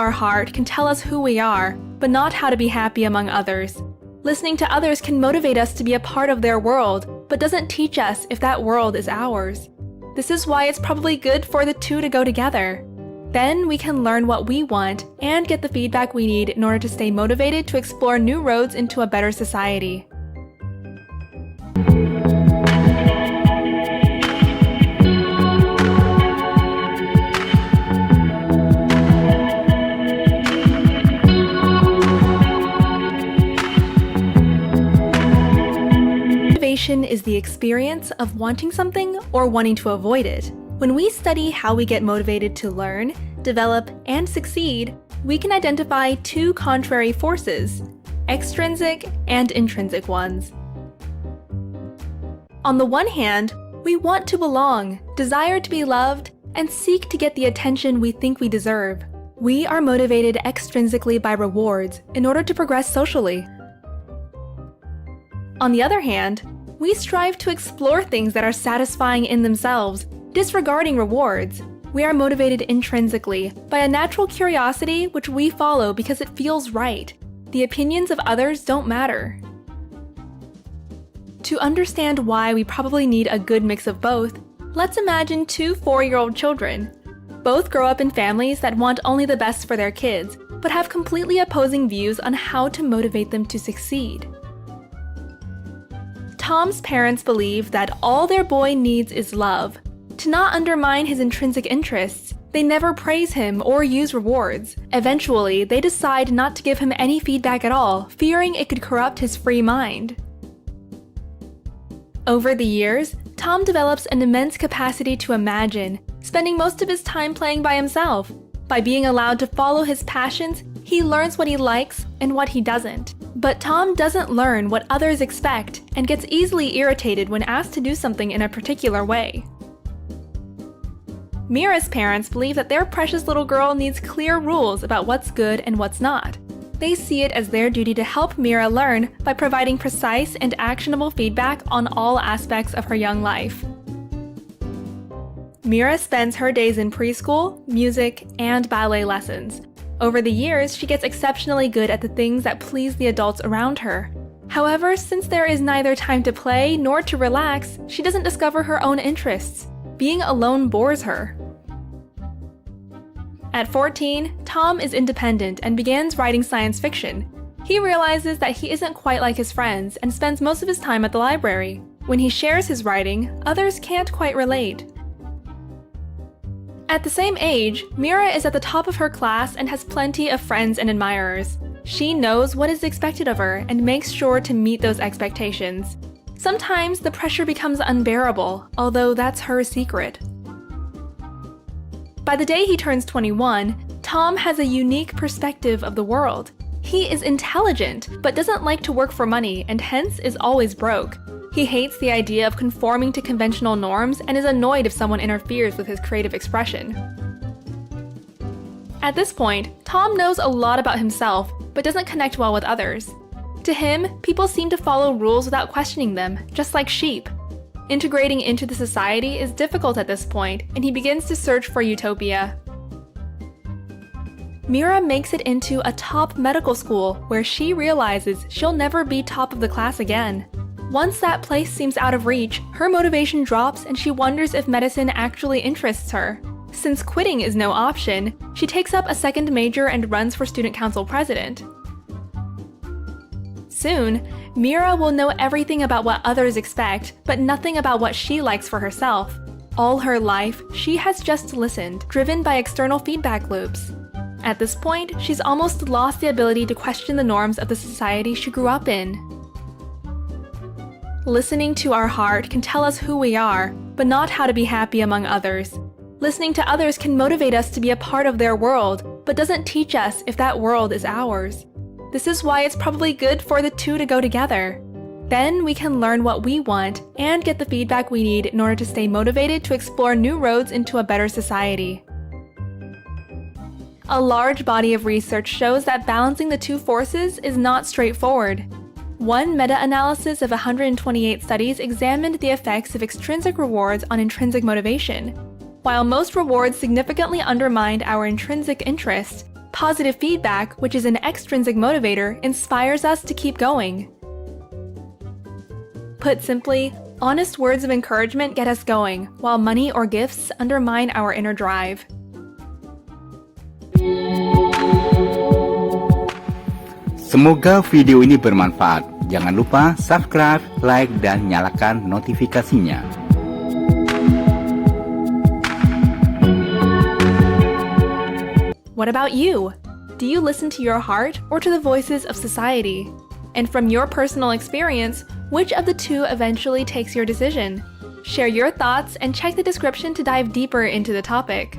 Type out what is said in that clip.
Our heart can tell us who we are, but not how to be happy among others. Listening to others can motivate us to be a part of their world, but doesn't teach us if that world is ours. This is why it's probably good for the two to go together. Then we can learn what we want and get the feedback we need in order to stay motivated to explore new roads into a better society. Motivation is the experience of wanting something or wanting to avoid it. When we study how we get motivated to learn, develop, and succeed, we can identify two contrary forces, extrinsic and intrinsic ones. On the one hand, we want to belong, desire to be loved, and seek to get the attention we think we deserve. We are motivated extrinsically by rewards in order to progress socially. On the other hand, we strive to explore things that are satisfying in themselves, disregarding rewards. We are motivated intrinsically by a natural curiosity which we follow because it feels right. The opinions of others don't matter. To understand why we probably need a good mix of both, let's imagine two 4-year-old children. Both grow up in families that want only the best for their kids, but have completely opposing views on how to motivate them to succeed. Tom's parents believe that all their boy needs is love. To not undermine his intrinsic interests, they never praise him or use rewards. Eventually, they decide not to give him any feedback at all, fearing it could corrupt his free mind. Over the years, Tom develops an immense capacity to imagine, spending most of his time playing by himself. By being allowed to follow his passions, he learns what he likes and what he doesn't. But Tom doesn't learn what others expect and gets easily irritated when asked to do something in a particular way. Mira's parents believe that their precious little girl needs clear rules about what's good and what's not. They see it as their duty to help Mira learn by providing precise and actionable feedback on all aspects of her young life. Mira spends her days in preschool, music, and ballet lessons. Over the years, she gets exceptionally good at the things that please the adults around her. However, since there is neither time to play nor to relax, she doesn't discover her own interests. Being alone bores her. At 14, Tom is independent and begins writing science fiction. He realizes that he isn't quite like his friends and spends most of his time at the library. When he shares his writing, others can't quite relate. At the same age, Mira is at the top of her class and has plenty of friends and admirers. She knows what is expected of her and makes sure to meet those expectations. Sometimes the pressure becomes unbearable, although that's her secret. By the day he turns 21, Tom has a unique perspective of the world. He is intelligent, but doesn't like to work for money and hence is always broke. He hates the idea of conforming to conventional norms and is annoyed if someone interferes with his creative expression. At this point, Tom knows a lot about himself, but doesn't connect well with others. To him, people seem to follow rules without questioning them, just like sheep. Integrating into the society is difficult at this point, and he begins to search for utopia. Mira makes it into a top medical school where she realizes she'll never be top of the class again. Once that place seems out of reach, her motivation drops and she wonders if medicine actually interests her. Since quitting is no option, she takes up a second major and runs for student council president. Soon, Mira will know everything about what others expect, but nothing about what she likes for herself. All her life, she has just listened, driven by external feedback loops. At this point, she's almost lost the ability to question the norms of the society she grew up in. Listening to our heart can tell us who we are, but not how to be happy among others. Listening to others can motivate us to be a part of their world, but doesn't teach us if that world is ours. This is why it's probably good for the two to go together. Then we can learn what we want and get the feedback we need in order to stay motivated to explore new roads into a better society. A large body of research shows that balancing the two forces is not straightforward. One meta-analysis of 128 studies examined the effects of extrinsic rewards on intrinsic motivation. While most rewards significantly undermined our intrinsic interest, Positive feedback, which is an extrinsic motivator, inspires us to keep going. Put simply, honest words of encouragement get us going, while money or gifts undermine our inner drive. Semoga video ini bermanfaat. Jangan lupa subscribe, like, dan nyalakan notifikasinya. What about you? Do you listen to your heart or to the voices of society? And from your personal experience, which of the two eventually takes your decision? Share your thoughts and check the description to dive deeper into the topic.